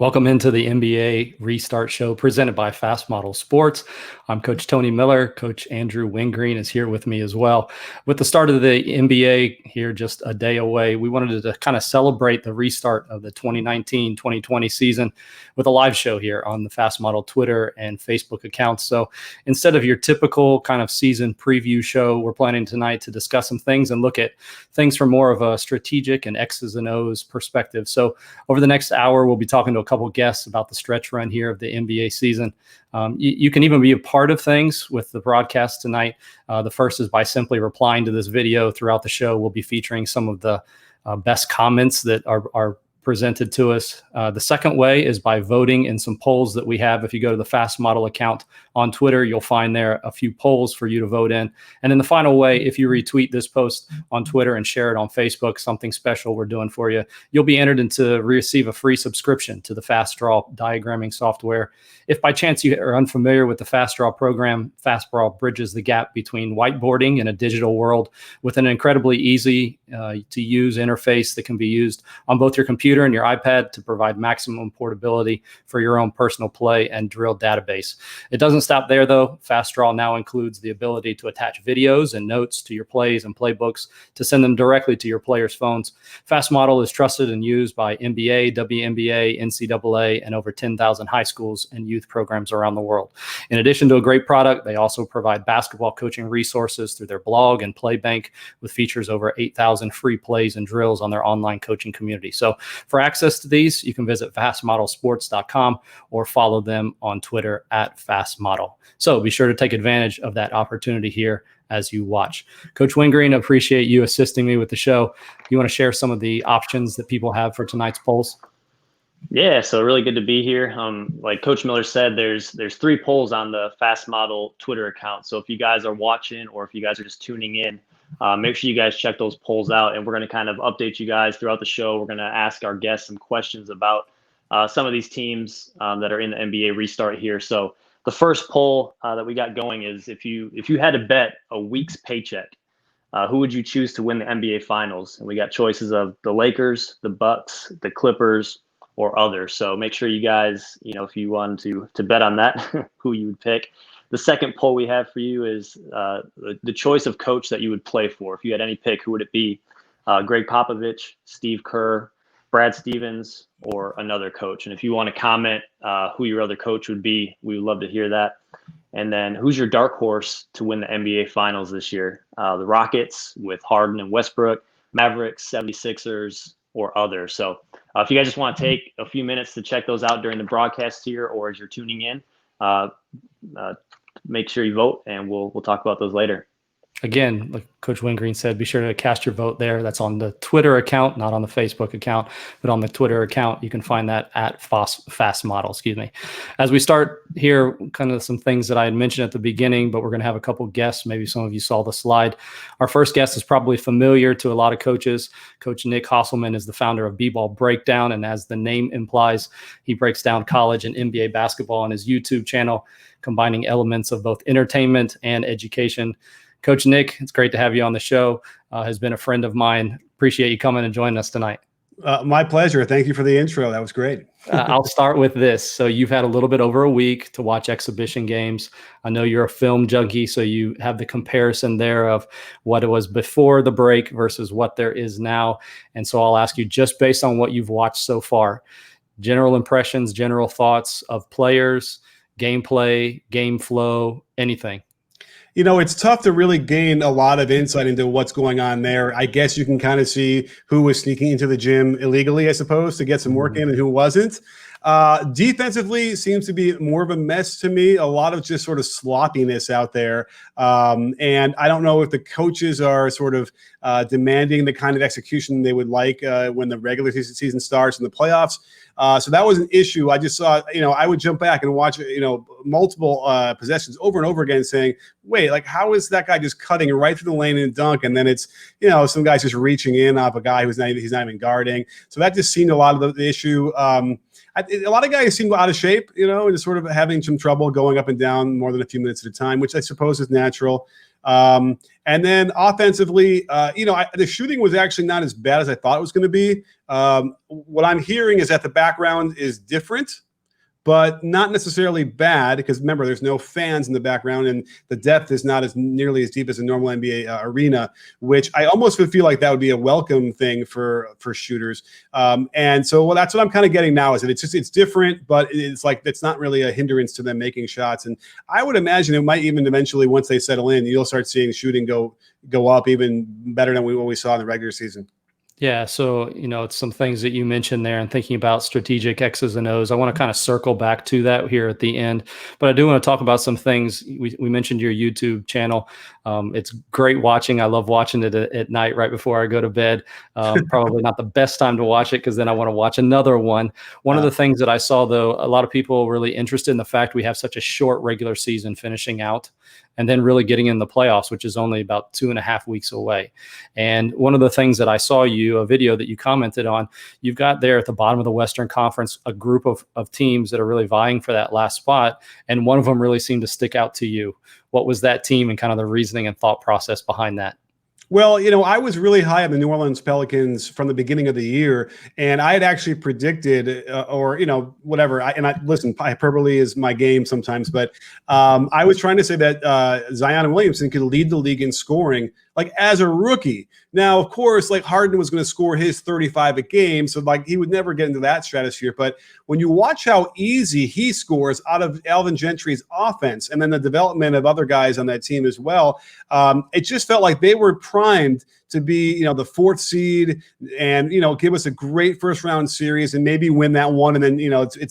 Welcome into the NBA Restart Show presented by FastModel Sports. I'm Coach Tony Miller. Coach Andrew Wingreen is here with me as well. With the start of the NBA here just a day away, we wanted to kind of celebrate the restart of the 2019-2020 season with a live show here on the FastModel Twitter and Facebook accounts. So instead of your typical kind of season preview show, we're planning tonight to discuss some things and look at things from more of a strategic and X's and O's perspective. So over the next hour, we'll be talking to a couple guests about the stretch run here of the NBA season. You can even be a part of things with the broadcast tonight. The first is by simply replying to this video throughout the show. We'll be featuring some of the best comments that are presented to us. The second way is by voting in some polls that we have. If you go to the FastModel account on Twitter, you'll find there a few polls for you to vote in. And then the final way, if you retweet this post on Twitter and share it on Facebook, something special we're doing for you, you'll be entered to receive a free subscription to the Fast Draw diagramming software. If by chance you are unfamiliar with the Fast Draw program, Fast Draw bridges the gap between whiteboarding and a digital world with an incredibly easy to use interface that can be used on both your computer and your iPad to provide maximum portability for your own personal play and drill database. It doesn't stop there though. Fast Draw now includes the ability to attach videos and notes to your plays and playbooks to send them directly to your players' phones. FastModel is trusted and used by NBA, WNBA, NCAA, and over 10,000 high schools and youth programs around the world. In addition to a great product, they also provide basketball coaching resources through their blog and play bank with features over 8,000 free plays and drills on their online coaching community. So for access to these, you can visit fastmodelsports.com or follow them on Twitter at FastModel. So be sure to take advantage of that opportunity here as you watch. Coach Wingreen, appreciate you assisting me with the show. You want to share some of the options that people have for tonight's polls? Yeah, so really good to be here. Like Coach Miller said, there's 3 polls on the FastModel Twitter account. So if you guys are watching or if you guys are just tuning in, make sure you guys check those polls out, and we're going to kind of update you guys throughout the show. We're going to ask our guests some questions about some of these teams that are in the NBA restart here. So the first poll that we got going is if you had to bet a week's paycheck, who would you choose to win the NBA Finals? And we got choices of the Lakers, the Bucks, the Clippers, or others. So make sure you guys, if you want to bet on that, who you would pick. The second poll we have for you is the choice of coach that you would play for. If you had any pick, who would it be? Greg Popovich, Steve Kerr, Brad Stevens, or another coach? And if you want to comment who your other coach would be, we would love to hear that. And then who's your dark horse to win the NBA Finals this year? The Rockets with Harden and Westbrook, Mavericks, 76ers, or others. So if you guys just want to take a few minutes to check those out during the broadcast here or as you're tuning in, make sure you vote, and we'll talk about those later. Again, like Coach Wingreen said, be sure to cast your vote there. That's on the Twitter account, not on the Facebook account, but on the Twitter account. You can find that at FastModel, As we start here, kind of some things that I had mentioned at the beginning, but we're going to have a couple guests. Maybe some of you saw the slide. Our first guest is probably familiar to a lot of coaches. Coach Nick Hosselman is the founder of B-Ball Breakdown, and as the name implies, he breaks down college and NBA basketball on his YouTube channel, combining elements of both entertainment and education. Coach Nick, it's great to have you on the show. Has been a friend of mine. Appreciate you coming and joining us tonight. My pleasure. Thank you for the intro. That was great. I'll start with this. So you've had a little bit over a week to watch exhibition games. I know you're a film junkie, so you have the comparison there of what it was before the break versus what there is now. And so I'll ask you, just based on what you've watched so far, general impressions, general thoughts of players, gameplay, game flow, anything. It's tough to really gain a lot of insight into what's going on there. I guess you can kind of see who was sneaking into the gym illegally, I suppose, to get some work in and who wasn't. Defensively seems to be more of a mess to me. A lot of just sort of sloppiness out there. And I don't know if the coaches are sort of demanding the kind of execution they would like when the regular season starts and the playoffs. So that was an issue. I just saw, I would jump back and watch, multiple possessions over and over again saying, wait, like, how is that guy just cutting right through the lane and dunk? And then it's, some guy's just reaching in off a guy he's not even guarding. So that just seemed a lot of the issue. A lot of guys seem out of shape, and sort of having some trouble going up and down more than a few minutes at a time, which I suppose is natural. And then offensively, the shooting was actually not as bad as I thought it was going to be. What I'm hearing is that the background is different, but not necessarily bad, because remember, there's no fans in the background and the depth is not as nearly as deep as a normal NBA arena, which I almost would feel like that would be a welcome thing for shooters. And so that's what I'm kind of getting now, is that it's different, but it's not really a hindrance to them making shots. And I would imagine it might even eventually, once they settle in, you'll start seeing shooting go up even better than what we saw in the regular season. Yeah, so it's some things that you mentioned there, and thinking about strategic X's and O's. I want to kind of circle back to that here at the end, but I do want to talk about some things. We mentioned your YouTube channel. It's great watching. I love watching it at night right before I go to bed. Probably not the best time to watch it, because then I want to watch another one. One of the things that I saw, though, a lot of people really interested in the fact we have such a short regular season finishing out, and then really getting in the playoffs, which is only about 2.5 weeks away. And one of the things that I saw a video that you commented on, you've got there at the bottom of the Western Conference, a group of teams that are really vying for that last spot. And one of them really seemed to stick out to you. What was that team, and kind of the reasoning and thought process behind that? Well, I was really high on the New Orleans Pelicans from the beginning of the year, and I had actually predicted, listen, hyperbole is my game sometimes, but I was trying to say that Zion Williamson could lead the league in scoring, like as a rookie. Now, of course, like Harden was going to score his 35 a game, so like he would never get into that stratosphere. But when you watch how easy he scores out of Alvin Gentry's offense, and then the development of other guys on that team as well, it just felt like they were primed to be, the 4th seed, and give us a great first round series and maybe win that one. And then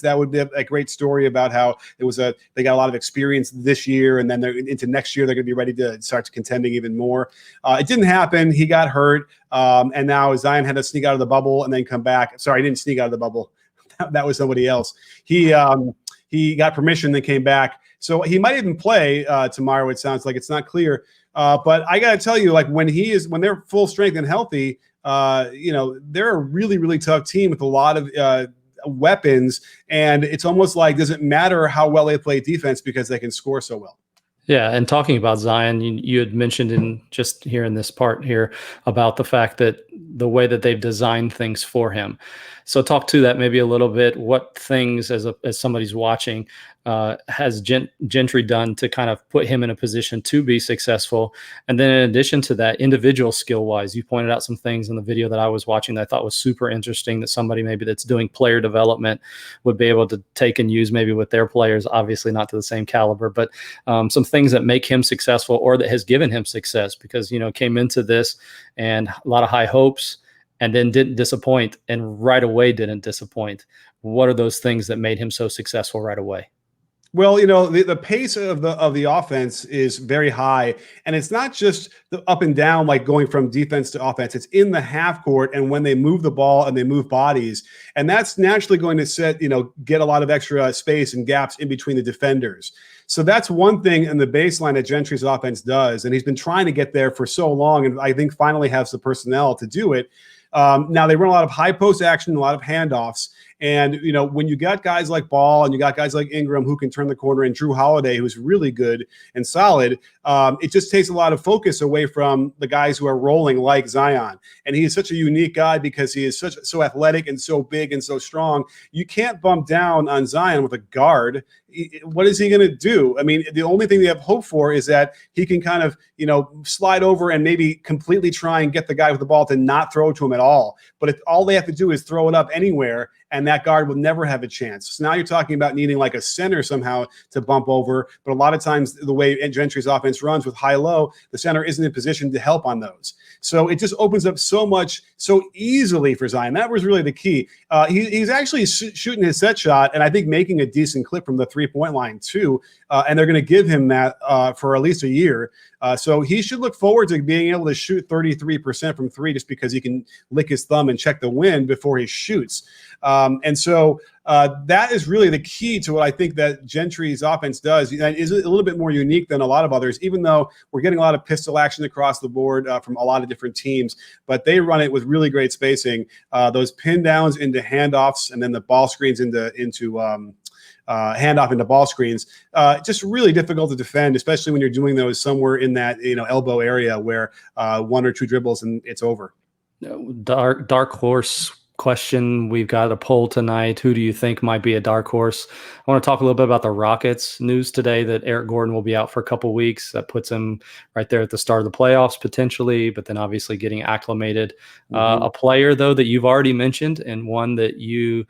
that would be a great story about how they got a lot of experience this year, and then they're into next year they're going to be ready to start contending even more. It didn't happen. He got hurt, and now Zion had to sneak out of the bubble and then come back. Sorry, he didn't sneak out of the bubble. That was somebody else. He got permission, then came back. So he might even play tomorrow. It sounds like, it's not clear. But I got to tell you, like when they're full strength and healthy, they're a really, really tough team with a lot of weapons. And it's almost like, doesn't matter how well they play defense because they can score so well. Yeah, and talking about Zion, you had mentioned in this part here about the fact that the way that they've designed things for him. So talk to that maybe a little bit. What things, as somebody's watching, has Gentry done to kind of put him in a position to be successful? And then in addition to that, individual skill-wise, you pointed out some things in the video that I was watching that I thought was super interesting, that somebody maybe that's doing player development would be able to take and use maybe with their players, obviously not to the same caliber, but some things that make him successful, or that has given him success, because, came into this and a lot of high hopes, and then didn't disappoint, and right away didn't disappoint. What are those things that made him so successful right away? Well, the pace of the offense is very high, and it's not just the up and down, like going from defense to offense. It's in the half court, and when they move the ball and they move bodies, and that's naturally going to get a lot of extra space and gaps in between the defenders. So that's one thing in the baseline that Gentry's offense does, and he's been trying to get there for so long, and I think finally has the personnel to do it. Now they run a lot of high post action, a lot of handoffs. And, when you got guys like Ball and you got guys like Ingram who can turn the corner, and Drew Holiday, who's really good and solid, it just takes a lot of focus away from the guys who are rolling like Zion. And he is such a unique guy because he is so athletic and so big and so strong. You can't bump down on Zion with a guard. What is he going to do? I mean, the only thing they have hope for is that he can kind of, slide over and maybe completely try and get the guy with the ball to not throw to him at all. But if all they have to do is throw it up anywhere, and that guard will never have a chance. So now you're talking about needing like a center somehow to bump over. But a lot of times the way Gentry's offense runs with high-low, the center isn't in position to help on those. So it just opens up so much so easily for Zion. That was really the key. He's actually shooting his set shot, and I think making a decent clip from the three-point line too. And they're going to give him that for at least a year. So he should look forward to being able to shoot 33% from three, just because he can lick his thumb and check the wind before he shoots. And so that is really the key to what I think that Gentry's offense does. It is a little bit more unique than a lot of others, even though we're getting a lot of pistol action across the board from a lot of different teams. But they run it with really great spacing. Those pin downs into handoffs, and then the ball screens into handoff into ball screens. Just really difficult to defend, especially when you're doing those somewhere in that elbow area where one or two dribbles and it's over. Dark horse question. We've got a poll tonight. Who do you think might be a dark horse? I want to talk a little bit about the Rockets. News today that Eric Gordon will be out for a couple weeks. That puts him right there at the start of the playoffs potentially, but then obviously getting acclimated. A player, though, that you've already mentioned, and one that you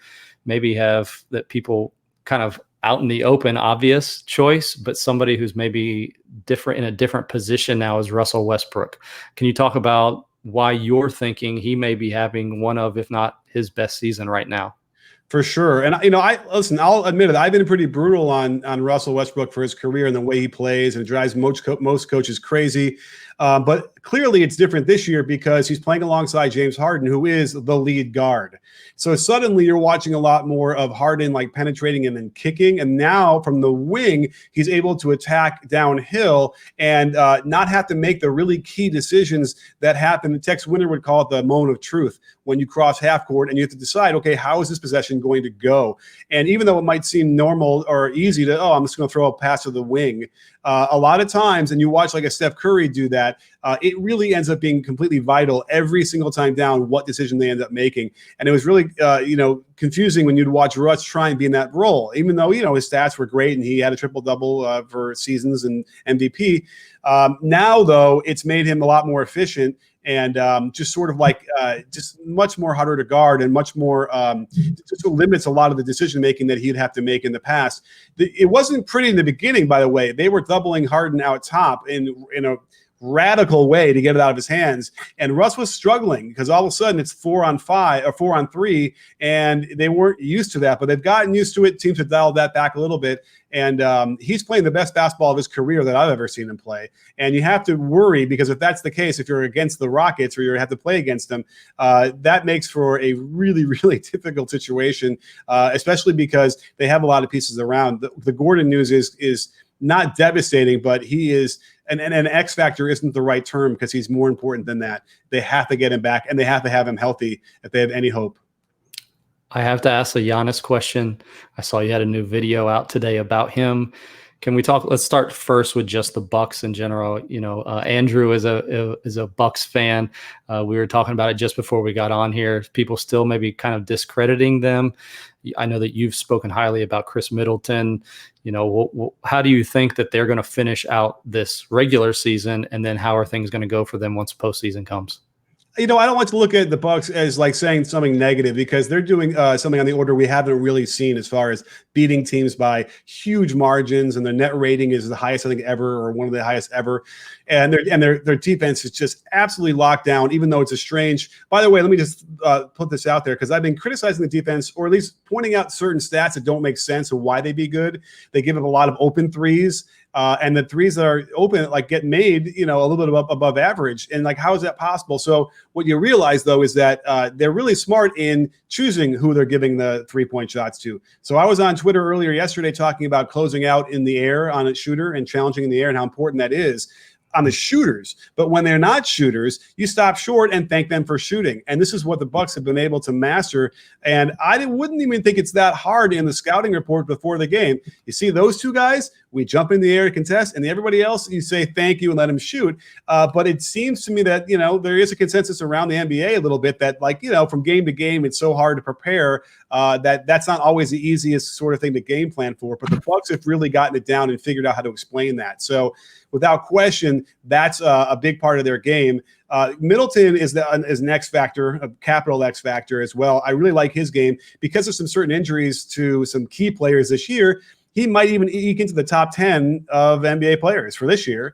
maybe have that people kind of out in the open, obvious choice, but somebody who's maybe different in a different position now is Russell Westbrook. Can you talk about why you're thinking he may be having one of, if not his best season right now? For sure. And, I'll admit it. I've been pretty brutal on Russell Westbrook for his career and the way he plays, and it drives most coaches crazy. But clearly it's different this year because he's playing alongside James Harden, who is the lead guard. So suddenly you're watching a lot more of Harden like penetrating and then kicking. And now from the wing, he's able to attack downhill and not have to make the really key decisions that happen. Tex Winter would call it the moment of truth, when you cross half court and you have to decide, okay, how is this possession going to go? And even though it might seem normal or easy to, I'm just going to throw a pass to the wing, a lot of times, and you watch like a Steph Curry do that, it really ends up being completely vital every single time down what decision they end up making. And it was really, confusing when you'd watch Russ try and be in that role, even though, his stats were great and he had a triple-double for seasons and MVP. Now, though, it's made him a lot more efficient and just sort of like just much more harder to guard and much more just limits a lot of the decision making that he'd have to make in the past. It wasn't pretty in the beginning, by the way. They were doubling Harden out top in a radical way to get it out of his hands, and Russ was struggling because all of a sudden it's 4-on-5 or 4-on-3, and they weren't used to that, but they've gotten used to it. Teams have dialed that back a little bit, and he's playing the best basketball of his career that I've ever seen him play. And you have to worry, because if that's the case, if you're against the Rockets or you have to play against them, that makes for a really, really difficult situation, especially because they have a lot of pieces around. The Gordon news is not devastating, but he is an X factor isn't the right term because he's more important than that. They have to get him back, and they have to have him healthy if they have any hope. I have to ask the Giannis question. I saw you had a new video out today about him. Can we talk? Let's start first with just the Bucks in general. Andrew is a Bucks fan. We were talking about it just before we got on here. People still maybe kind of discrediting them. I know that you've spoken highly about Chris Middleton. How do you think that they're going to finish out this regular season, and then how are things going to go for them once postseason comes? I don't want to look at the Bucks as like saying something negative, because they're doing something on the order we haven't really seen as far as beating teams by huge margins, and their net rating is the highest I think ever, or one of the highest ever, and their defense is just absolutely locked down. Even though it's a strange. By the way, let me just put this out there, because I've been criticizing the defense, or at least pointing out certain stats that don't make sense of why they'd be good. They give up a lot of open threes. And the threes that are open, like, get made, a little bit above average. And like, how is that possible? So what you realize, though, is that they're really smart in choosing who they're giving the 3-point shots to. So I was on Twitter earlier yesterday talking about closing out in the air on a shooter and challenging in the air and how important that is on the shooters. But when they're not shooters, you stop short and thank them for shooting. And this is what the Bucks have been able to master. And I wouldn't even think it's that hard in the scouting report before the game. You see those two guys, we jump in the air to contest, and everybody else, you say thank you and let them shoot. But it seems to me that, there is a consensus around the NBA a little bit that, from game to game, it's so hard to prepare that's not always the easiest sort of thing to game plan for. But the Bucks have really gotten it down and figured out how to explain that. So without question, that's a big part of their game. Middleton is an X factor, a capital X factor as well. I really like his game because of some certain injuries to some key players this year. He might even eke into the top 10 of NBA players for this year.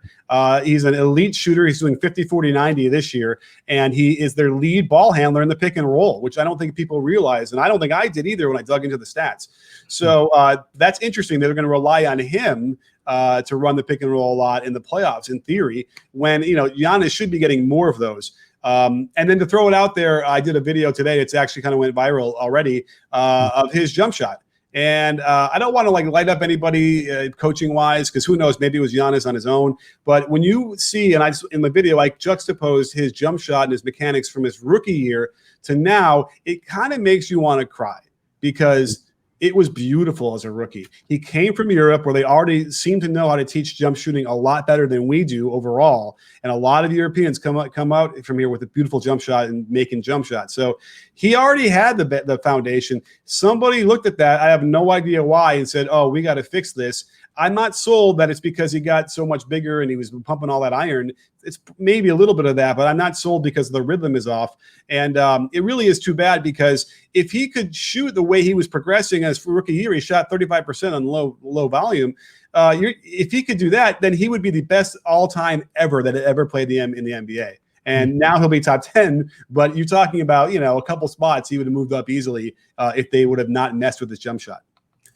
He's an elite shooter. He's doing 50, 40, 90 this year. And he is their lead ball handler in the pick and roll, which I don't think people realize. And I don't think I did either when I dug into the stats. So that's interesting. They're going to rely on him to run the pick and roll a lot in the playoffs, in theory, when, Giannis should be getting more of those. And then to throw it out there, I did a video today. It's actually kind of went viral already of his jump shot. And I don't want to light up anybody coaching wise, because who knows, maybe it was Giannis on his own. But when you see, and in the video, I juxtaposed his jump shot and his mechanics from his rookie year to now, it kind of makes you want to cry, because It was beautiful as a rookie. He came from Europe where they already seem to know how to teach jump shooting a lot better than we do overall. And a lot of Europeans come out from here with a beautiful jump shot and making jump shots. So he already had the foundation. Somebody looked at that. I have no idea why and said, oh, we got to fix this. I'm not sold that it's because he got so much bigger and he was pumping all that iron. It's maybe a little bit of that, but I'm not sold because the rhythm is off. And it really is too bad, because if he could shoot the way he was progressing as for rookie year, he shot 35% on low volume. If he could do that, then he would be the best all-time ever that ever played in the NBA. And now he'll be top 10, but you're talking about, a couple spots he would have moved up easily if they would have not messed with his jump shot.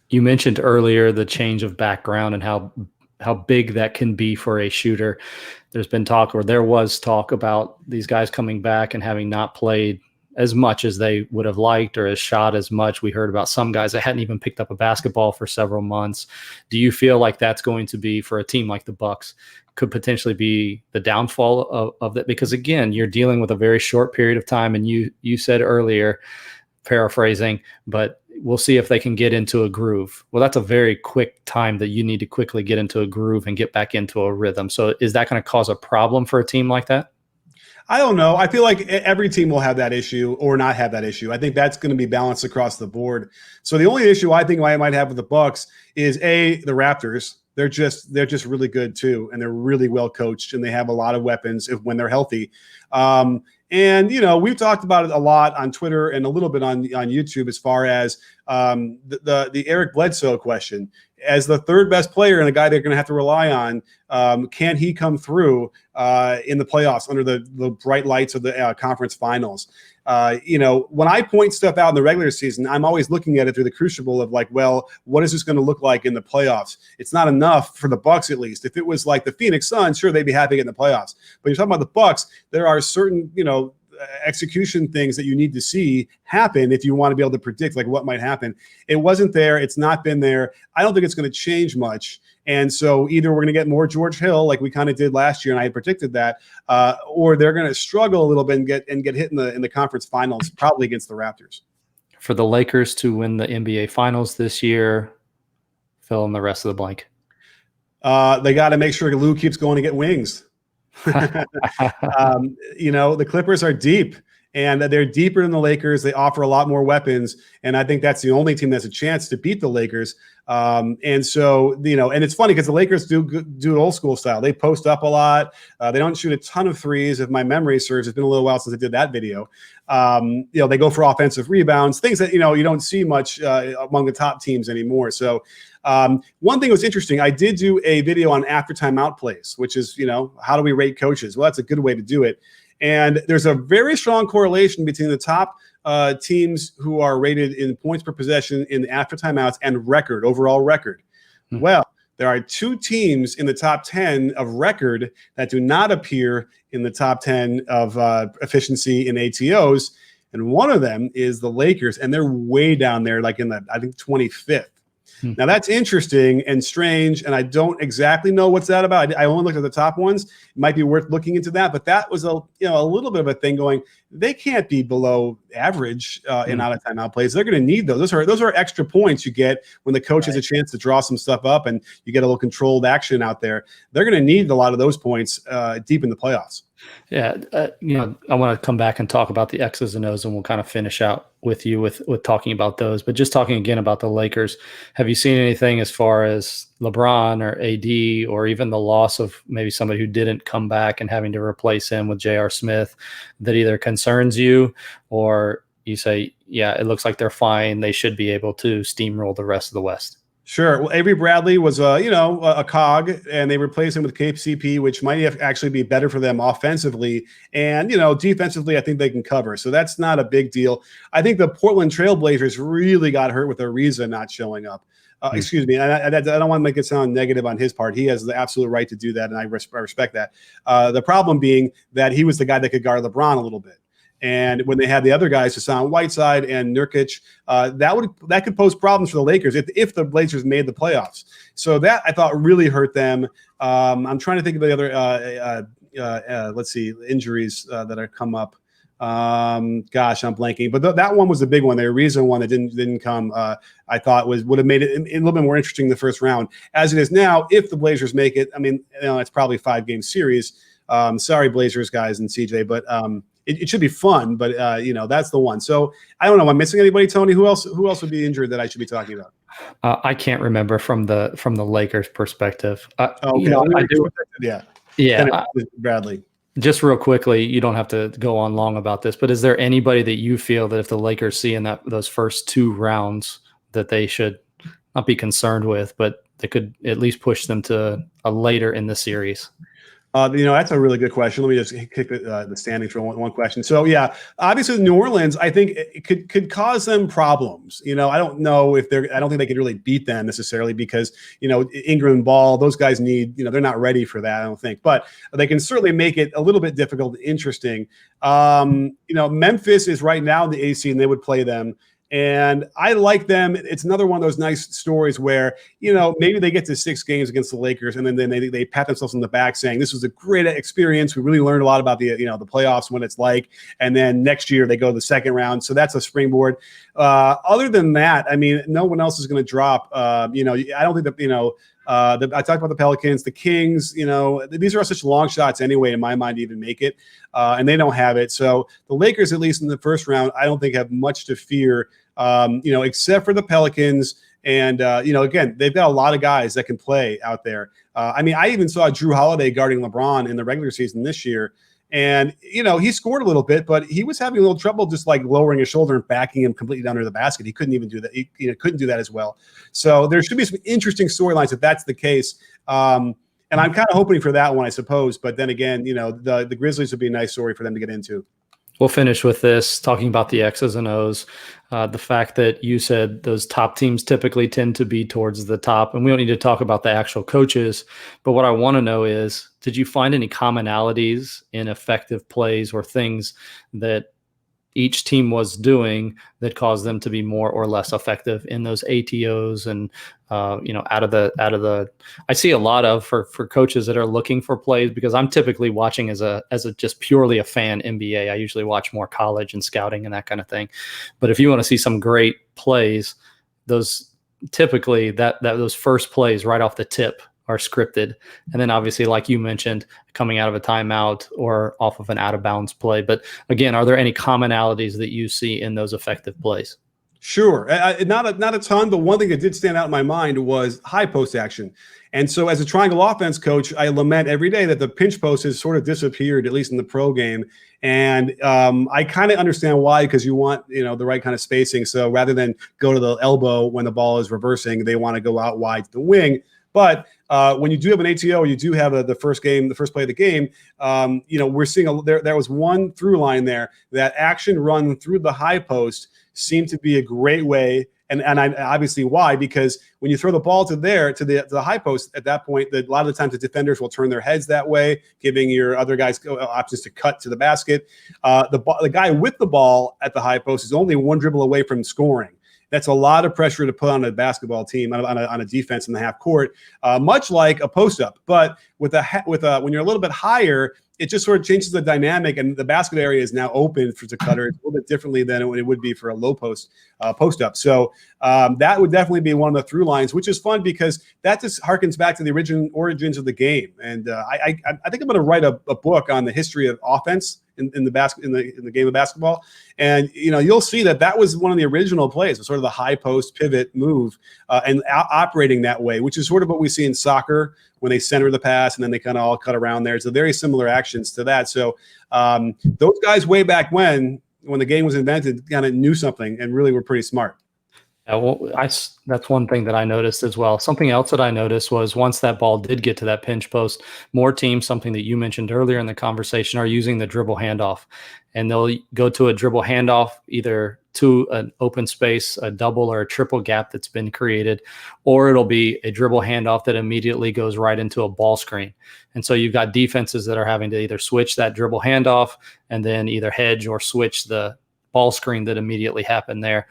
You mentioned earlier the change of background and how big that can be for a shooter. There was talk about these guys coming back and having not played as much as they would have liked or as shot as much. We heard about some guys that hadn't even picked up a basketball for several months. Do you feel like that's going to be, for a team like the Bucks, could potentially be the downfall of that? Because again, you're dealing with a very short period of time, and you said earlier, paraphrasing, but we'll see if they can get into a groove. Well, that's a very quick time that you need to quickly get into a groove and get back into a rhythm. So is that going to cause a problem for a team like that? I don't know. I feel like every team will have that issue or not have that issue. I think that's going to be balanced across the board. So the only issue I think I might have with the Bucks is the Raptors. They're just really good too, and they're really well coached, and they have a lot of weapons when they're healthy. And we've talked about it a lot on Twitter and a little bit on YouTube as far as the Eric Bledsoe question. As the third best player and a guy they're going to have to rely on, can he come through in the playoffs under the bright lights of the conference finals? When I point stuff out in the regular season, I'm always looking at it through the crucible of like, well, what is this going to look like in the playoffs? It's not enough for the Bucks, at least. If it was like the Phoenix Suns, sure, they'd be happy in the playoffs. But you're talking about the Bucks, there are certain, execution things that you need to see happen if you want to be able to predict like what might happen. It wasn't there. It's not been there. I don't think it's going to change much. And so either we're going to get more George Hill like we kind of did last year, and I had predicted that, or they're going to struggle a little bit and get hit in the conference finals, probably against the Raptors. For the Lakers to win the NBA Finals this year, fill in the rest of the blank. They got to make sure Lou keeps going to get wings. The Clippers are deep, and they're deeper than the Lakers. They offer a lot more weapons, and I think that's the only team that's a chance to beat the Lakers. And so, and it's funny because the Lakers do old school style. They post up a lot. They don't shoot a ton of threes. If my memory serves, it's been a little while since I did that video. They go for offensive rebounds, things that, you don't see much among the top teams anymore. So one thing that was interesting, I did do a video on after timeout plays, which is, how do we rate coaches? Well, that's a good way to do it. And there's a very strong correlation between the top teams who are rated in points per possession in after timeouts and overall record. Well, there are two teams in the top 10 of record that do not appear in the top 10 of efficiency in ATOs. And one of them is the Lakers, and they're way down there, like in I think 25th. Now that's interesting and strange, and I don't exactly know what's that about. I only looked at the top ones. It might be worth looking into that, but that was a little bit of a thing going. They can't be below average in out of timeout plays. They're going to need those. Those are extra points you get when the coach has a chance to draw some stuff up and you get a little controlled action out there. They're going to need a lot of those points deep in the playoffs. Yeah, I want to come back and talk about the X's and O's, and we'll kind of finish out with you with talking about those. But just talking again about the Lakers, have you seen anything as far as LeBron or AD, or even the loss of maybe somebody who didn't come back and having to replace him with J.R. Smith that either concerns you, or you say, yeah, it looks like they're fine, they should be able to steamroll the rest of the West? Sure. Well, Avery Bradley was a cog, and they replaced him with KCP, which might actually be better for them offensively. And, defensively, I think they can cover. So that's not a big deal. I think the Portland Trailblazers really got hurt with Ariza not showing up. Excuse me. I don't want to make it sound negative on his part. He has the absolute right to do that, and I respect that. The problem being that he was the guy that could guard LeBron a little bit. And when they had the other guys, Hassan Whiteside and Nurkic, that could pose problems for the Lakers if the Blazers made the playoffs. So that, I thought, really hurt them. I'm trying to think of the other, let's see, injuries that have come up. Gosh, I'm blanking, but that one was the big one. The reason one that didn't come, I thought would have made it a little bit more interesting in the first round. As it is now, if the Blazers make it, I mean, it's probably a 5-game series. Sorry, Blazers guys and CJ, but it should be fun. But that's the one. So I don't know. Am I missing anybody, Tony? Who else would be injured that I should be talking about? I can't remember from the Lakers perspective. Okay, I do. Yeah, Bradley. Just real quickly, you don't have to go on long about this, but is there anybody that you feel that if the Lakers see in those first 2 rounds that they should not be concerned with, but they could at least push them to a later in the series? That's a really good question. Let me just kick the standings for one question. So yeah, obviously New Orleans, I think it could cause them problems. I don't know if I don't think they could really beat them necessarily because, Ingram and Ball, those guys need, they're not ready for that, I don't think, but they can certainly make it a little bit difficult and interesting. Memphis is right now in the AC and they would play them. And I like them. It's another one of those nice stories where, maybe they get to 6 games against the Lakers and then they pat themselves on the back saying, this was a great experience. We really learned a lot about the playoffs, what it's like. And then next year they go to the second round. So that's a springboard. Other than that, I mean, no one else is going to drop. I don't think that, I talked about the Pelicans, the Kings, these are such long shots anyway, in my mind, to even make it. And they don't have it. So the Lakers, at least in the first round, I don't think have much to fear, except for the Pelicans. And, again, they've got a lot of guys that can play out there. I even saw Drew Holiday guarding LeBron in the regular season this year. And, he scored a little bit, but he was having a little trouble just like lowering his shoulder and backing him completely down to the basket. He couldn't even do that. He couldn't do that as well. So there should be some interesting storylines if that's the case. And I'm kind of hoping for that one, I suppose. But then again, the Grizzlies would be a nice story for them to get into. We'll finish with this, talking about the X's and O's. The fact that you said those top teams typically tend to be towards the top, and we don't need to talk about the actual coaches, but what I want to know is, did you find any commonalities in effective plays or things that each team was doing that caused them to be more or less effective in those ATOs and out of the I see a lot of for coaches that are looking for plays, because I'm typically watching as a just purely a fan NBA. I usually watch more college and scouting and that kind of thing. But if you want to see some great plays, those typically those first plays right off the tip are scripted. And then obviously, like you mentioned, coming out of a timeout or off of an out of bounds play. But again, are there any commonalities that you see in those effective plays? Sure. Not a ton, but one thing that did stand out in my mind was high post action. And so as a triangle offense coach, I lament every day that the pinch post has sort of disappeared, at least in the pro game. And I kind of understand why, because you want, the right kind of spacing. So rather than go to the elbow when the ball is reversing, they want to go out wide to the wing. But when you do have an ATO, or you do have the first play of the game, we're seeing there was one through line there. That action run through the high post seemed to be a great way. And I obviously why, because when you throw the ball to the high post at that point, a lot of the times the defenders will turn their heads that way, giving your other guys options to cut to the basket. The guy with the ball at the high post is only one dribble away from scoring. That's a lot of pressure to put on a basketball team, on a defense in the half court, much like a post up. But when you're a little bit higher, it just sort of changes the dynamic, and the basket area is now open for the cutter. It's a little bit differently than it would be for a low post up. So that would definitely be one of the through lines, which is fun because that just harkens back to the origins of the game. And I think I'm going to write a book on the history of offense in the game of basketball. And you'll see that was one of the original plays, sort of the high post pivot move, and operating that way, which is sort of what we see in soccer when they center the pass and then they kind of all cut around there. It's a very similar actions to that. So those guys way back when the game was invented kind of knew something and really were pretty smart. Yeah, well, that's one thing that I noticed as well. Something else that I noticed was once that ball did get to that pinch post, more teams, something that you mentioned earlier in the conversation, are using the dribble handoff. And they'll go to a dribble handoff either to an open space, a double or a triple gap that's been created, or it'll be a dribble handoff that immediately goes right into a ball screen. And so you've got defenses that are having to either switch that dribble handoff and then either hedge or switch the ball screen that immediately happened there.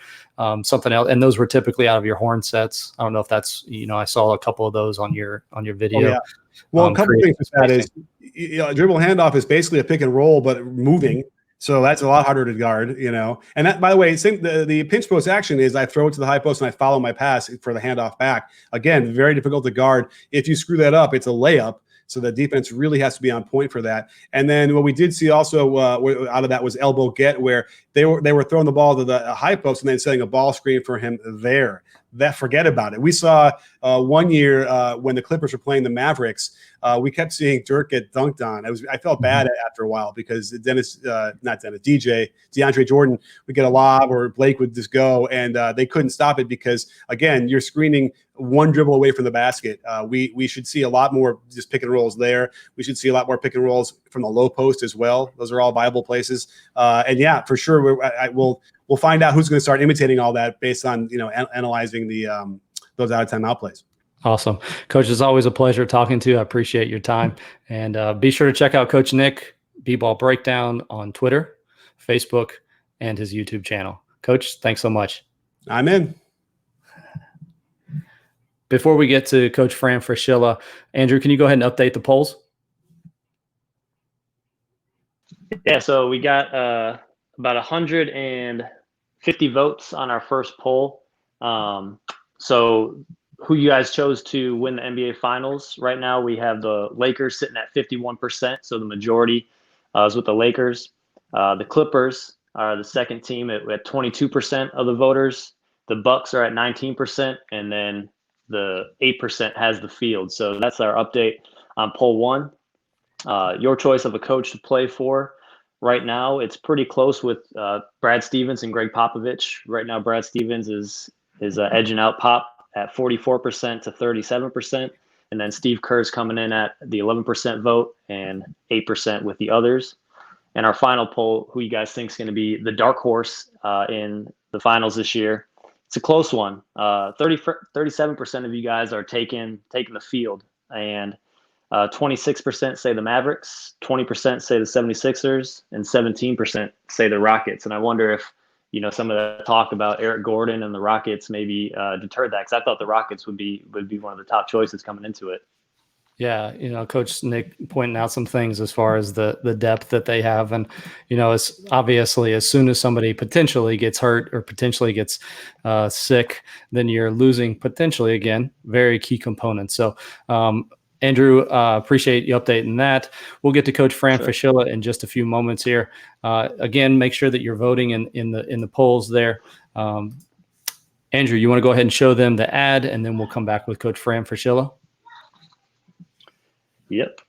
Something else, and those were typically out of your horn sets. I don't know if that's, I saw a couple of those on your video. Oh, yeah. Well, a couple of things with that is, dribble handoff is basically a pick and roll, but moving. So that's a lot harder to guard, And that, by the way, the pinch post action is I throw it to the high post and I follow my pass for the handoff back. Again, very difficult to guard. If you screw that up, it's a layup. So the defense really has to be on point for that. And then what we did see also out of that was elbow get, where they were throwing the ball to the high post and then setting a ball screen for him there. Forget about it. We saw 1 year when the Clippers were playing the Mavericks, we kept seeing Dirk get dunked on. I felt bad after a while because DeAndre Jordan would get a lob or Blake would just go, and they couldn't stop it because, again, you're screening one dribble away from the basket. We should see a lot more just pick and rolls there. We should see a lot more pick and rolls from the low post as well. Those are all viable places. And yeah, for sure, we'll find out who's going to start imitating all that based on analyzing those out of timeout plays. Awesome, Coach. It's always a pleasure talking to you. I appreciate your time, and be sure to check out Coach Nick B-Ball Breakdown on Twitter, Facebook, and his YouTube channel. Coach, thanks so much. I'm in. Before we get to Coach Fran Fraschilla, Andrew, can you go ahead and update the polls? Yeah, so we got about 150 votes on our first poll. So who you guys chose to win the NBA Finals? Right now, we have the Lakers sitting at 51%, so the majority is with the Lakers. The Clippers are the second team at 22% of the voters. The Bucks are at 19%, and then the 8% has the field. So that's our update on poll 1. Your choice of a coach to play for. Right now, it's pretty close with Brad Stevens and Greg Popovich. Right now, Brad Stevens is edging out Pop at 44% to 37%. And then Steve Kerr's coming in at the 11% vote and 8% with the others. And our final poll, who you guys think is going to be the dark horse in the finals this year? It's a close one. 37% of you guys are taking the field, and 26% say the Mavericks, 20% say the 76ers, and 17% say the Rockets. And I wonder if some of the talk about Eric Gordon and the Rockets maybe deterred that, because I thought the Rockets would be one of the top choices coming into it. Yeah, Coach Nick pointing out some things as far as the depth that they have. And, it's obviously as soon as somebody potentially gets hurt or potentially gets sick, then you're losing potentially, again, very key components. So, Andrew, appreciate you updating that. We'll get to Coach Fran Fraschilla in just a few moments here. Again, make sure that you're voting in the polls there. Andrew, you want to go ahead and show them the ad, and then we'll come back with Coach Fran Fraschilla? Yep.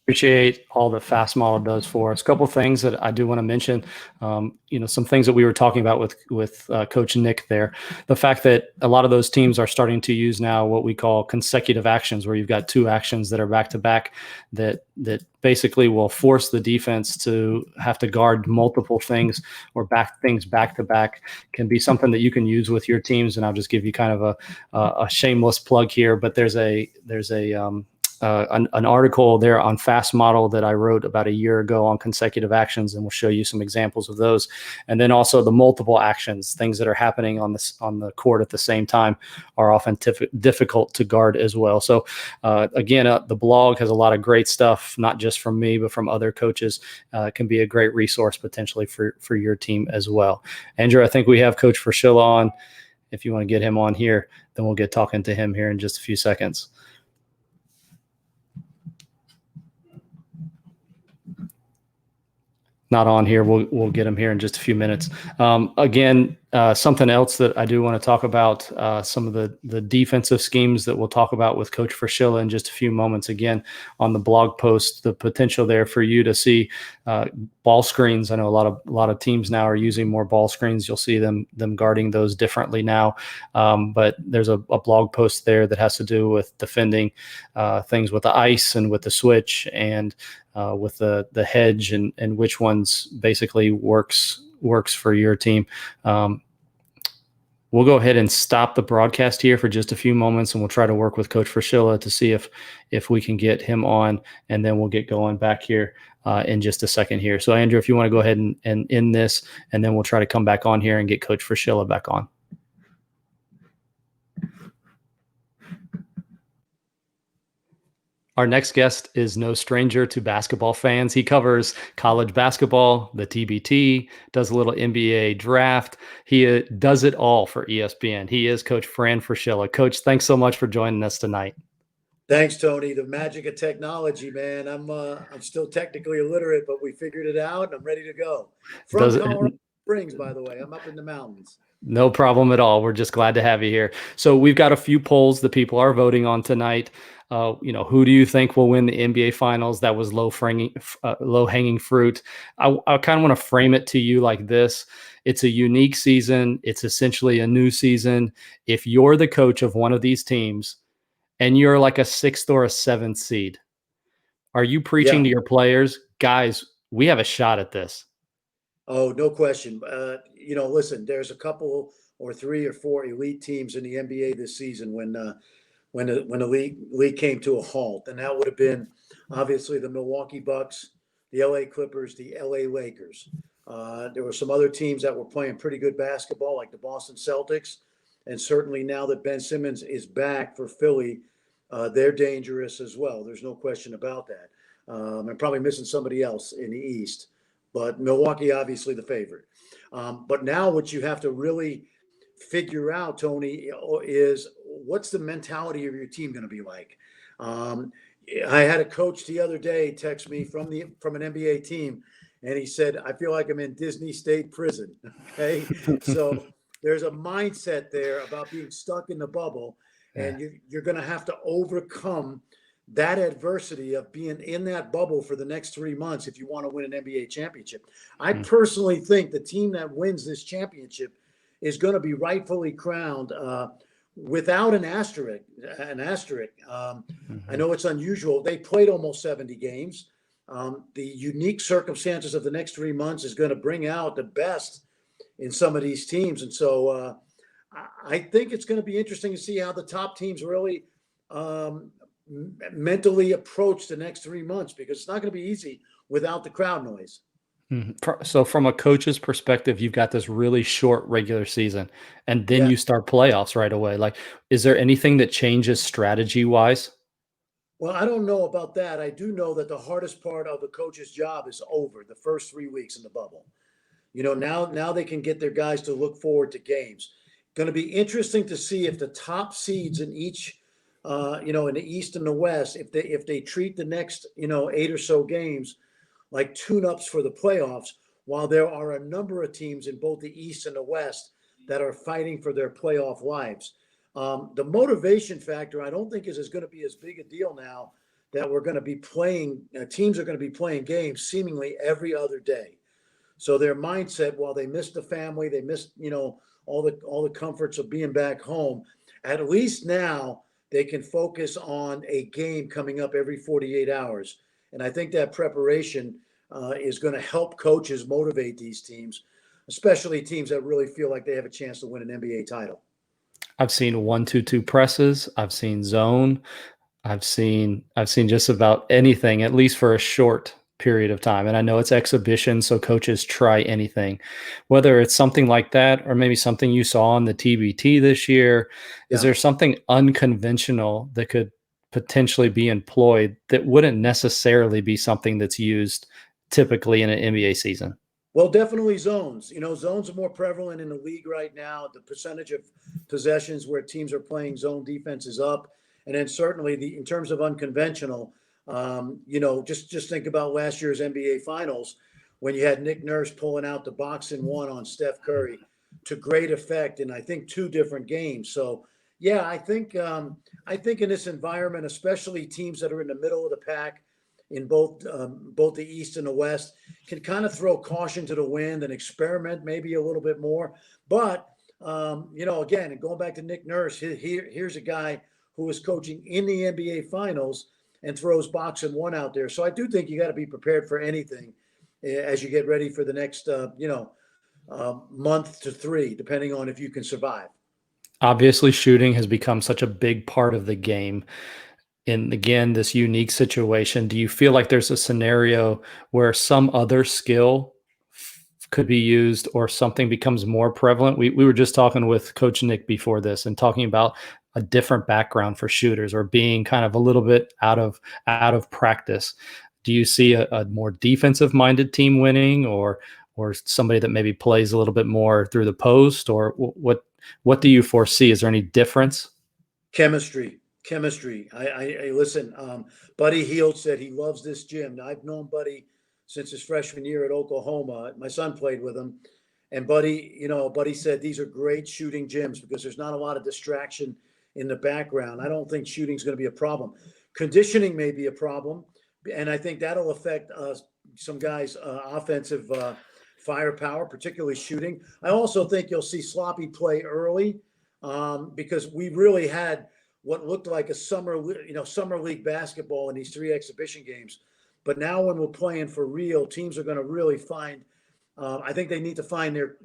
Appreciate all that FastModel does for us. A couple of things that I do want to mention, some things that we were talking about with Coach Nick there. The fact that a lot of those teams are starting to use now what we call consecutive actions, where you've got two actions that are back to back that basically will force the defense to have to guard multiple things or back to back, can be something that you can use with your teams. And I'll just give you kind of a shameless plug here, but there's a an article there on FastModel that I wrote about a year ago on consecutive actions, and we'll show you some examples of those. And then also the multiple actions, things that are happening on the court at the same time, are often difficult to guard as well. So again, the blog has a lot of great stuff, not just from me, but from other coaches. It can be a great resource potentially for your team as well. Andrew, I think we have Coach Fraschilla on. If you want to get him on here, then we'll get talking to him here in just a few seconds. Not on here. We'll get him here in just a few minutes. Again, something else that I do want to talk about, some of the defensive schemes that we'll talk about with Coach Fraschilla in just a few moments. Again, on the blog post, the potential there for you to see ball screens. I know a lot of teams now are using more ball screens. You'll see them guarding those differently now. But there's a blog post there that has to do with defending things with the ice and with the switch and with the hedge and which ones basically works for your team. We'll go ahead and stop the broadcast here for just a few moments, and we'll try to work with Coach Fraschilla to see if we can get him on, and then we'll get going back here in just a second here. So Andrew, if you want to go ahead and end this, and then we'll try to come back on here and get Coach Fraschilla back on. Our next guest is no stranger to basketball fans. He covers college basketball, the TBT, does a little NBA draft. He does it all for ESPN. He is Coach Fran Fraschilla. Coach, thanks so much for joining us tonight. Thanks, Tony. The magic of technology, man. I'm still technically illiterate, but we figured it out, and I'm ready to go. From Colorado Springs, by the way. I'm up in the mountains. No problem at all. We're just glad to have you here. So we've got a few polls that people are voting on tonight. Who do you think will win the NBA Finals? That was low-hanging fruit. I kind of want to frame it to you like this. It's a unique season. It's essentially a new season. If you're the coach of one of these teams and you're like a 6th or a 7th seed, are you preaching to your players, guys, we have a shot at this? Oh, no question. Listen, there's a couple or 3 or 4 elite teams in the NBA this season when the league came to a halt, and that would have been obviously the Milwaukee Bucks, the LA Clippers, the LA Lakers. There were some other teams that were playing pretty good basketball, like the Boston Celtics, and certainly now that Ben Simmons is back for Philly, they're dangerous as well. There's no question about that. I'm probably missing somebody else in the East, but Milwaukee obviously the favorite. But now what you have to really figure out, Tony, is what's the mentality of your team going to be like? I had a coach the other day text me from an NBA team, and he said, I feel like I'm in Disney State Prison. Okay. So there's a mindset there about being stuck in the bubble, and you're going to have to overcome that adversity of being in that bubble for the next 3 months if you want to win an NBA championship. I personally think the team that wins this championship is going to be rightfully crowned without an asterisk. I know it's unusual. They played almost 70 games. The unique circumstances of the next 3 months is going to bring out the best in some of these teams. And so I think it's going to be interesting to see how the top teams really mentally approach the next 3 months, because it's not going to be easy without the crowd noise. So from a coach's perspective, you've got this really short regular season, and then you start playoffs right away. Like, is there anything that changes strategy wise? Well, I don't know about that. I do know that the hardest part of the coach's job is over, the first 3 weeks in the bubble. Now they can get their guys to look forward to games. Going to be interesting to see if the top seeds in each, in the East and the West, if they treat the next, 8 or so games like tune-ups for the playoffs, while there are a number of teams in both the East and the West that are fighting for their playoff lives. The motivation factor, I don't think is going to be as big a deal now that we're going to be playing, teams are going to be playing games seemingly every other day. So their mindset, while they miss the family, they miss, all the comforts of being back home, at least now they can focus on a game coming up every 48 hours. And I think that preparation is going to help coaches motivate these teams, especially teams that really feel like they have a chance to win an NBA title. I've seen 1-2-2 presses. I've seen zone. I've seen just about anything, at least for a short period of time. And I know it's exhibition, so coaches try anything. Whether it's something like that or maybe something you saw on the TBT this year, is Yeah. there something unconventional that could potentially be employed that wouldn't necessarily be something that's used typically in an NBA season? Well, definitely zones. Zones are more prevalent in the league right now. The percentage of possessions where teams are playing zone defense is up, and then certainly in terms of unconventional, just think about last year's NBA Finals when you had Nick Nurse pulling out the box and one on Steph Curry to great effect in I think two different games. So yeah, I think in this environment, especially teams that are in the middle of the pack in both the East and the West, can kind of throw caution to the wind and experiment maybe a little bit more. But again, going back to Nick Nurse, here's a guy who is coaching in the NBA Finals and throws box and one out there. So I do think you got to be prepared for anything as you get ready for the next month to three, depending on if you can survive. Obviously, shooting has become such a big part of the game. In again, this unique situation, do you feel like there's a scenario where some other skill could be used or something becomes more prevalent? We were just talking with Coach Nick before this and talking about a different background for shooters or being kind of a little bit out of practice. Do you see a more defensive minded team winning or somebody that maybe plays a little bit more through the post, or what do you foresee? Is there any difference? Chemistry. I listen. Buddy Hield said he loves this gym. Now, I've known Buddy since his freshman year at Oklahoma. My son played with him, and Buddy said these are great shooting gyms because there's not a lot of distraction in the background. I don't think shooting is going to be a problem. Conditioning may be a problem, and I think that'll affect some guys' offensive firepower, particularly shooting. I also think you'll see sloppy play early because we really had what looked like a summer league basketball in these three exhibition games. But now when we're playing for real, teams are going to really find. I think they need to find their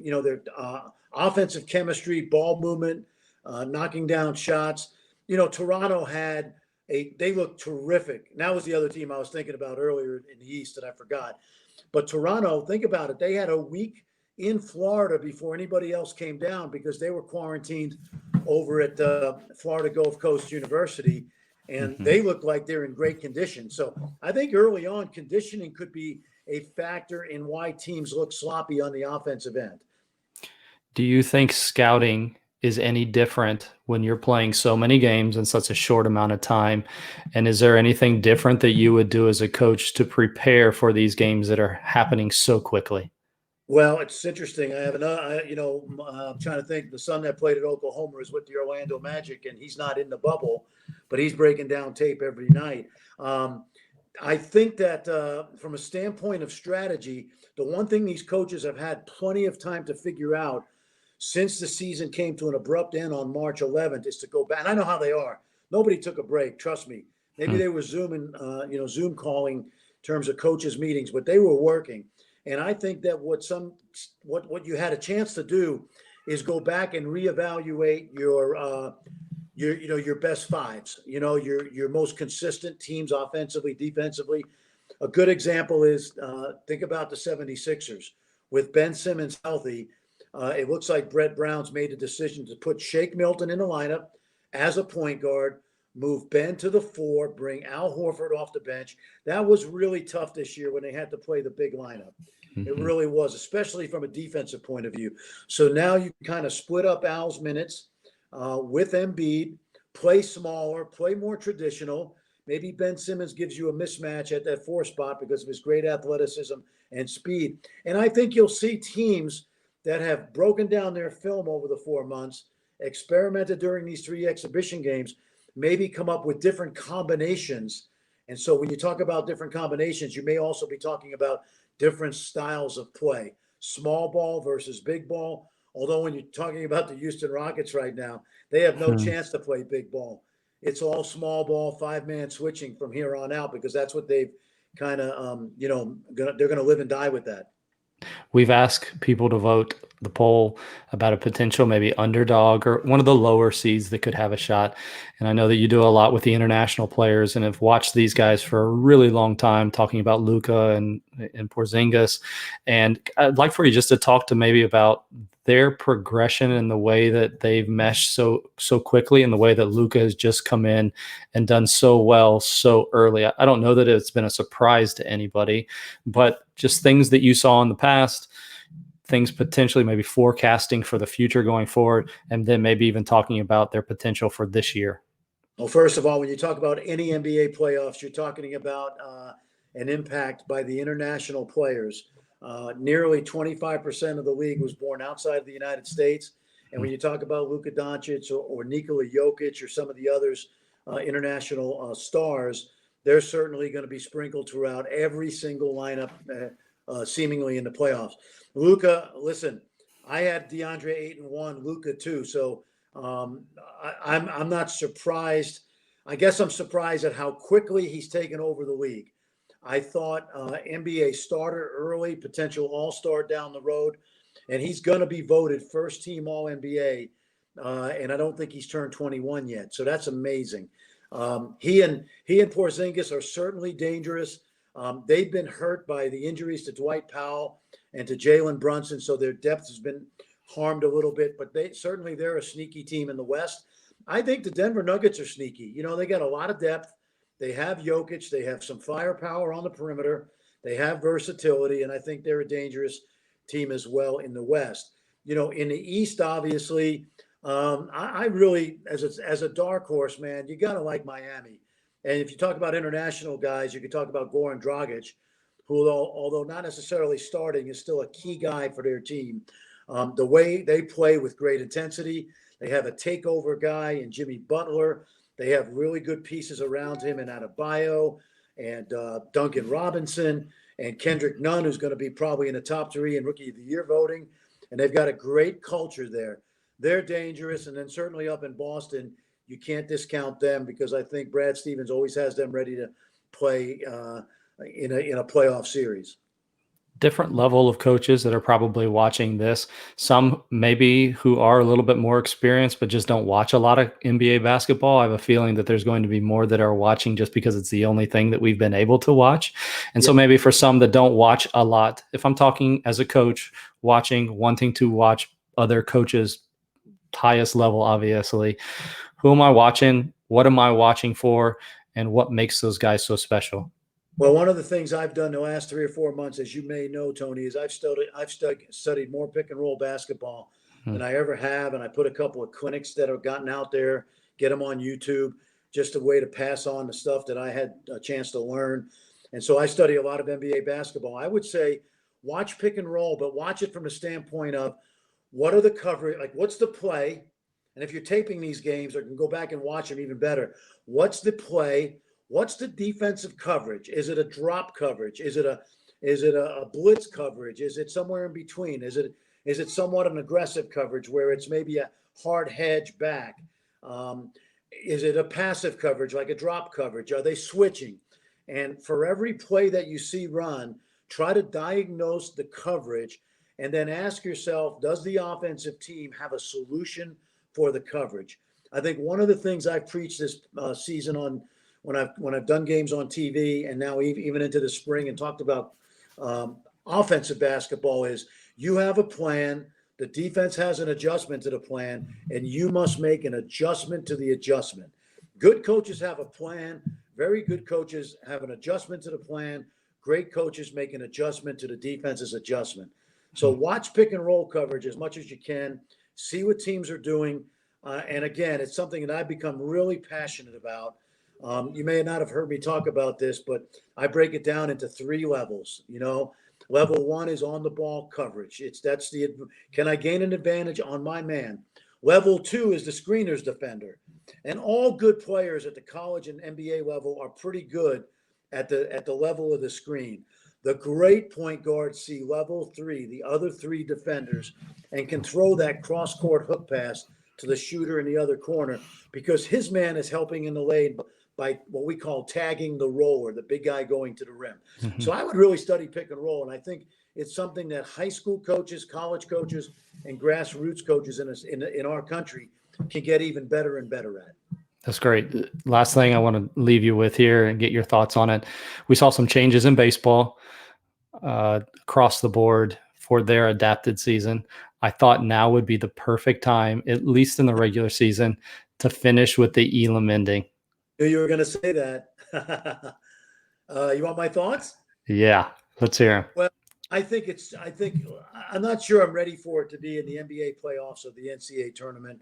offensive chemistry, ball movement, knocking down shots. Toronto they looked terrific. And that was the other team I was thinking about earlier in the East that I forgot. But Toronto, think about it. They had a week in Florida before anybody else came down because they were quarantined over at Florida Gulf Coast University, and they look like they're in great condition. So I think early on, conditioning could be a factor in why teams look sloppy on the offensive end. Do you think scouting is any different when you're playing so many games in such a short amount of time? And is there anything different that you would do as a coach to prepare for these games that are happening so quickly? Well, it's interesting. I have another, I'm trying to think. The son that played at Oklahoma is with the Orlando Magic, and he's not in the bubble, but he's breaking down tape every night. I think that from a standpoint of strategy, the one thing these coaches have had plenty of time to figure out since the season came to an abrupt end on March 11th is to go back. And I know how they are. Nobody took a break. Trust me. Maybe they were Zoom calling in terms of coaches' meetings, but they were working. And I think that what you had a chance to do is go back and reevaluate your best fives, your most consistent teams offensively, defensively. A good example is think about the 76ers. With Ben Simmons healthy, it looks like Brett Brown's made a decision to put Shake Milton in the lineup as a point guard, move Ben to the 4, bring Al Horford off the bench. That was really tough this year when they had to play the big lineup. It really was, especially from a defensive point of view. So now you kind of split up Al's minutes with Embiid, play smaller, play more traditional. Maybe Ben Simmons gives you a mismatch at that 4 spot because of his great athleticism and speed. And I think you'll see teams that have broken down their film over the 4 months, experimented during these 3 exhibition games, maybe come up with different combinations. And so when you talk about different combinations, you may also be talking about different styles of play, small ball versus big ball. Although when you're talking about the Houston Rockets right now, they have no chance to play big ball. It's all small ball, 5-man switching from here on out because that's what they've kind of, they're going to live and die with that. We've asked people to vote the poll about a potential maybe underdog or one of the lower seeds that could have a shot. And I know that you do a lot with the international players and have watched these guys for a really long time, talking about Luka and Porzingis. And I'd like for you just to talk to maybe about their progression and the way that they've meshed so quickly, and the way that Luka has just come in and done so well so early. I don't know that it's been a surprise to anybody, but just things that you saw in the past, things potentially maybe forecasting for the future going forward, and then maybe even talking about their potential for this year. Well, first of all, when you talk about any NBA playoffs, you're talking about an impact by the international players. Nearly 25% of the league was born outside of the United States. And when you talk about Luka Doncic or Nikola Jokic or some of the others, international stars, they're certainly going to be sprinkled throughout every single lineup, seemingly in the playoffs. Luka, listen, I had DeAndre Ayton 1, Luka 2. So I'm not surprised. I guess I'm surprised at how quickly he's taken over the league. I thought NBA starter early, potential all-star down the road, and he's going to be voted first team All-NBA, and I don't think he's turned 21 yet. So that's amazing. He and Porzingis are certainly dangerous. They've been hurt by the injuries to Dwight Powell and to Jalen Brunson, so their depth has been harmed a little bit, but they're a sneaky team in the West. I think the Denver Nuggets are sneaky. You know, they got a lot of depth. They have Jokic. They have some firepower on the perimeter. They have versatility, and I think they're a dangerous team as well in the West. You know, in the East, obviously, I really, as a dark horse, man, you got to like Miami. And if you talk about international guys, you could talk about Goran Dragic, who, although not necessarily starting, is still a key guy for their team. The way they play with great intensity, they have a takeover guy in Jimmy Butler. They have really good pieces around him in Adebayo and Duncan Robinson and Kendrick Nunn, who's going to be probably in the top 3 in Rookie of the Year voting. And they've got a great culture there. They're dangerous. And then certainly up in Boston, you can't discount them, because I think Brad Stevens always has them ready to play in a playoff series. Different level of coaches that are probably watching this. Some maybe who are a little bit more experienced, but just don't watch a lot of NBA basketball. I have a feeling that there's going to be more that are watching just because it's the only thing that we've been able to watch. And so maybe for some that don't watch a lot, if I'm talking as a coach, wanting to watch other coaches, highest level, obviously, who am I watching? What am I watching for? And what makes those guys so special? Well, one of the things I've done the last 3 or 4 months, as you may know, Tony, is I've studied more pick and roll basketball than I ever have. And I put a couple of clinics that have gotten out there, get them on YouTube, just a way to pass on the stuff that I had a chance to learn. And so I study a lot of NBA basketball. I would say watch pick and roll, but watch it from the standpoint of what are the coverage, like what's the play? And if you're taping these games, or can go back and watch them even better, what's the play? What's the defensive coverage? Is it a drop coverage? Is it a blitz coverage? Is it somewhere in between? Is it somewhat an aggressive coverage where it's maybe a hard hedge back? Is it a passive coverage, like a drop coverage? Are they switching? And for every play that you see run, try to diagnose the coverage and then ask yourself, does the offensive team have a solution for the coverage? I think one of the things I've preached this season on when I've done games on TV, and now even into the spring, and talked about offensive basketball, is you have a plan, the defense has an adjustment to the plan, and you must make an adjustment to the adjustment. Good coaches have a plan. Very good coaches have an adjustment to the plan. Great coaches make an adjustment to the defense's adjustment. So watch pick and roll coverage as much as you can. See what teams are doing. And again, it's something that I've become really passionate about. You may not have heard me talk about this, but I break it down into 3 levels. You know, level 1 is on the ball coverage. Can I gain an advantage on my man? Level 2 is the screener's defender. And all good players at the college and NBA level are pretty good at the level of the screen. The great point guards see level 3, the other 3 defenders, and can throw that cross-court hook pass to the shooter in the other corner, because his man is helping in the lane by what we call tagging the roller, the big guy going to the rim. Mm-hmm. So I would really study pick and roll. And I think it's something that high school coaches, college coaches, and grassroots coaches in our country can get even better and better at. That's great. Last thing I want to leave you with here and get your thoughts on it. We saw some changes in baseball across the board for their adapted season. I thought now would be the perfect time, at least in the regular season, to finish with the Elam ending. Knew you were going to say that. You want my thoughts? Yeah, let's hear them. Well, I think I'm not sure I'm ready for it to be in the NBA playoffs or the NCAA tournament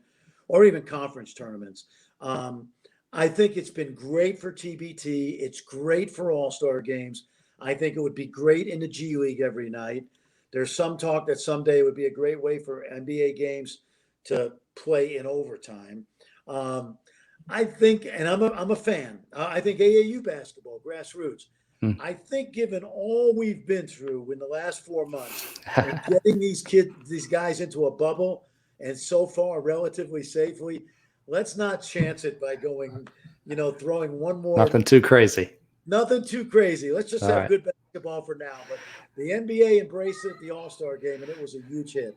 or even conference tournaments. I think it's been great for TBT. It's great for All-Star games. I think it would be great in the G League every night. There's some talk that someday it would be a great way for NBA games to play in overtime. I think, and I'm a fan. I think AAU basketball, grassroots. I think given all we've been through in the last 4 months and getting these guys into a bubble and so far relatively safely, let's not chance it by going, throwing one more. Nothing too crazy. Nothing too crazy. Let's just have good basketball for now. But the NBA embraced it at the All-Star game, and it was a huge hit.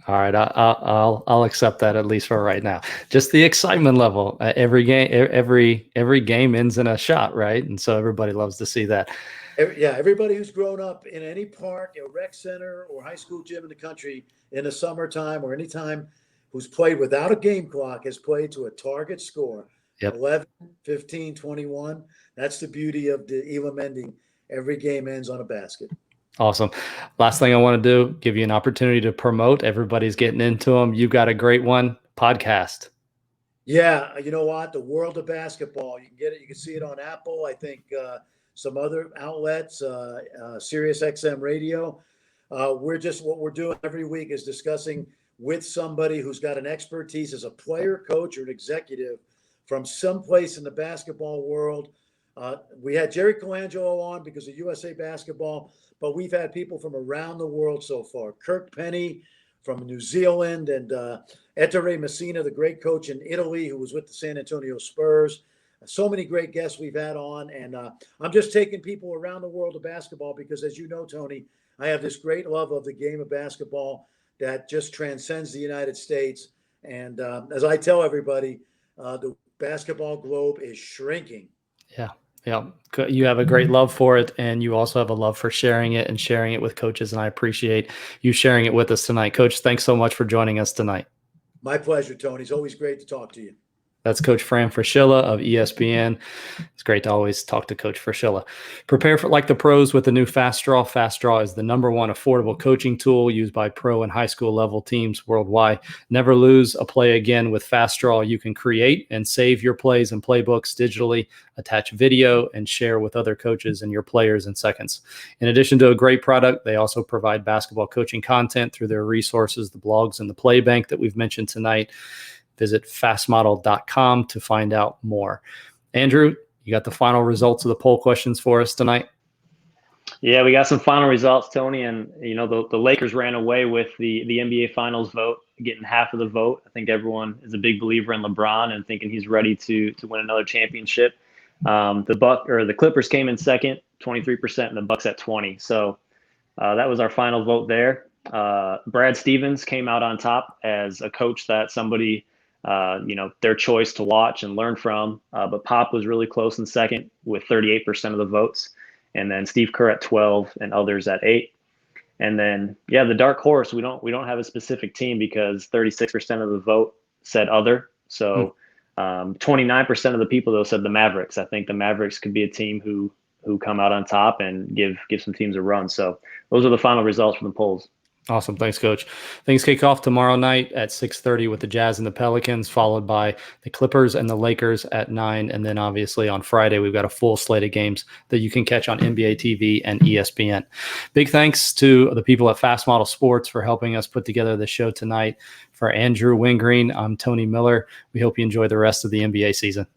All right, I'll accept that at least for right now. Just the excitement level. Every game ends in a shot, right? And so everybody loves to see that. Everybody who's grown up in any park, a rec center, or high school gym in the country in the summertime or any time who's played without a game clock has played to a target score. Yep. 11, 15, 21. That's the beauty of the Elam ending. Every game ends on a basket. Awesome. Last thing I want to do, give you an opportunity to promote. Everybody's getting into them. You've got a great one, podcast. Yeah, you know what? The World of Basketball. You can get it. You can see it on Apple. I think some other outlets, Sirius XM Radio. What we're doing every week is discussing with somebody who's got an expertise as a player, coach, or an executive from someplace in the basketball world. We had Jerry Colangelo on because of USA Basketball, but we've had people from around the world so far. Kirk Penny from New Zealand and Ettore Messina, the great coach in Italy who was with the San Antonio Spurs. So many great guests we've had on. And I'm just taking people around the world of basketball because, as you know, Tony, I have this great love of the game of basketball that just transcends the United States. And as I tell everybody, the basketball globe is shrinking. Yeah. You have a great love for it, and you also have a love for sharing it and sharing it with coaches, and I appreciate you sharing it with us tonight. Coach, thanks so much for joining us tonight. My pleasure, Tony. It's always great to talk to you. That's Coach Fran Fraschilla of ESPN. It's great to always talk to Coach Fraschilla. Prepare for like the pros with the new Fast Draw. Fast Draw is the #1 affordable coaching tool used by pro and high school level teams worldwide. Never lose a play again with Fast Draw. You can create and save your plays and playbooks digitally, attach video, and share with other coaches and your players in seconds. In addition to a great product, they also provide basketball coaching content through their resources, the blogs and the play bank that we've mentioned tonight. Visit fastmodel.com to find out more. Andrew, you got the final results of the poll questions for us tonight? Yeah, we got some final results, Tony, and the Lakers ran away with the NBA Finals vote, getting half of the vote. I think everyone is a big believer in LeBron and thinking he's ready to win another championship. The Clippers came in second, 23%, and the Bucks at 20%. So that was our final vote there. Brad Stevens came out on top as a coach that somebody their choice to watch and learn from. But Pop was really close in second with 38% of the votes. And then Steve Kerr at 12 and others at 8. And then, the dark horse, we don't have a specific team because 36% of the vote said other. So 29% of the people, though, said the Mavericks. I think the Mavericks could be a team who come out on top and give some teams a run. So those are the final results from the polls. Awesome. Thanks, Coach. Things kick off tomorrow night at 6:30 with the Jazz and the Pelicans, followed by the Clippers and the Lakers at 9. And then obviously on Friday, we've got a full slate of games that you can catch on NBA TV and ESPN. Big thanks to the people at FastModel Sports for helping us put together the show tonight. For Andrew Wingreen, I'm Tony Miller. We hope you enjoy the rest of the NBA season.